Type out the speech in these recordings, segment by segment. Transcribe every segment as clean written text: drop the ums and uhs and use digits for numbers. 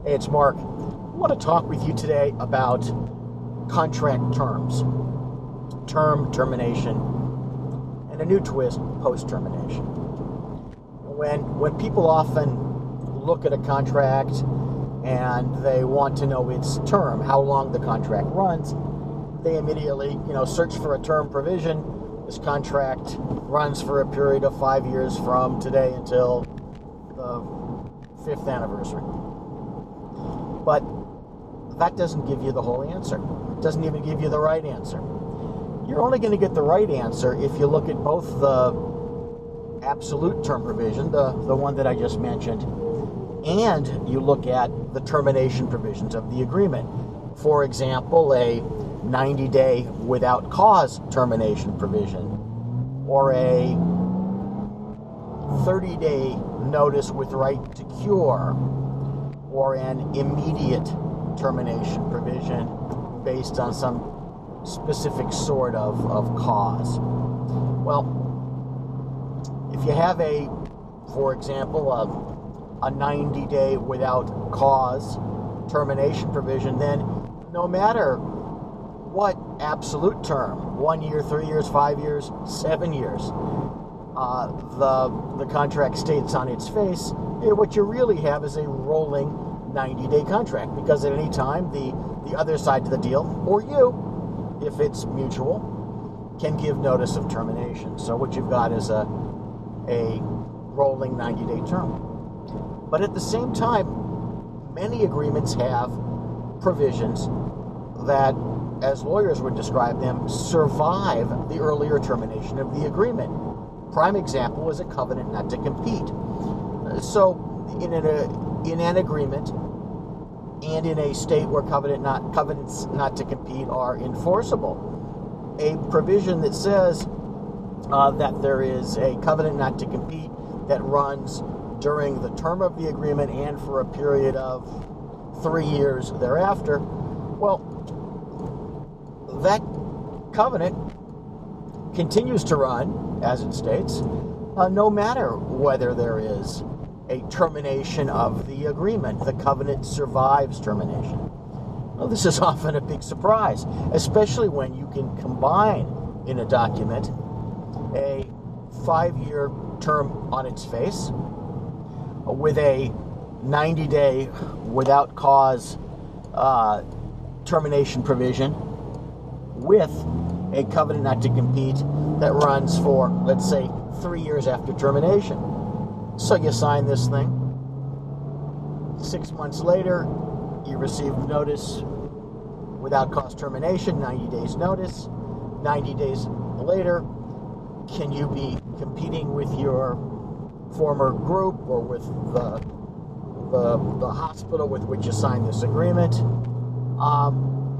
Hey, it's Mark. I want to talk with you today about contract terms, termination, and a new twist, post-termination. When people often look at a contract and they want to know its term, how long the contract runs, they immediately, search for a term provision. This contract runs for a period of 5 years from today until the 5th anniversary. But that doesn't give you the whole answer. It doesn't even give you the right answer. You're only going to get the right answer if you look at both the absolute term provision, the one that I just mentioned, and you look at the termination provisions of the agreement. For example, a 90-day without cause termination provision, or a 30-day notice with right to cure, or an immediate termination provision based on some specific sort of cause. Well, if you have for example, a 90-day without cause termination provision, then no matter what absolute term, 1 year, 3 years, 5 years, 7 years, the contract states on its face, what you really have is a rolling 90-day contract, because at any time the other side to the deal, or you, if it's mutual, can give notice of termination. So what you've got is a rolling 90-day term. But at the same time, many agreements have provisions that, as lawyers would describe them, survive the earlier termination of the agreement. Prime example is a covenant not to compete. So in an agreement and in a state where covenants not to compete are enforceable, a provision that says that there is a covenant not to compete that runs during the term of the agreement and for a period of 3 years thereafter, well, that covenant continues to run, as it states, no matter whether there is a termination of the agreement. The covenant survives termination. Well, this is often a big surprise, especially when you can combine in a document a 5-year term on its face with a 90-day without cause termination provision with a covenant not to compete that runs for, let's say, 3 years after termination. So you sign this thing. 6 months later, you receive notice without cause termination, 90 days notice. 90 days later, can you be competing with your former group or with the hospital with which you signed this agreement?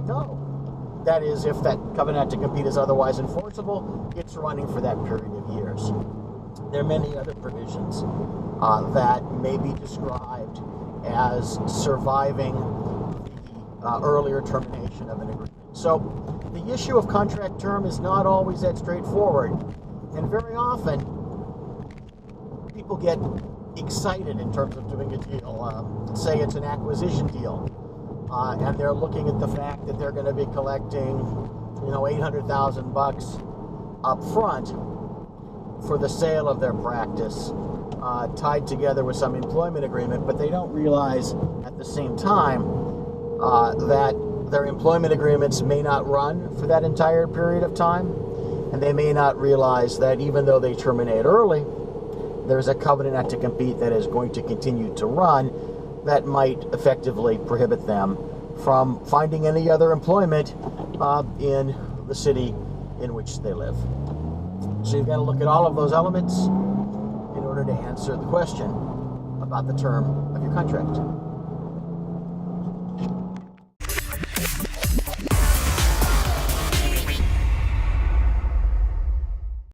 No. That is, if that covenant to compete is otherwise enforceable, it's running for that period of years. There are many other provisions that may be described as surviving the earlier termination of an agreement. So the issue of contract term is not always that straightforward, and very often people get excited in terms of doing a deal. Say it's an acquisition deal. And they're looking at the fact that they're going to be collecting, $800,000 up front for the sale of their practice, tied together with some employment agreement, but they don't realize at the same time that their employment agreements may not run for that entire period of time, and they may not realize that even though they terminate early, there's a covenant not to compete that is going to continue to run that might effectively prohibit them from finding any other employment in the city in which they live. So you've got to look at all of those elements in order to answer the question about the term of your contract.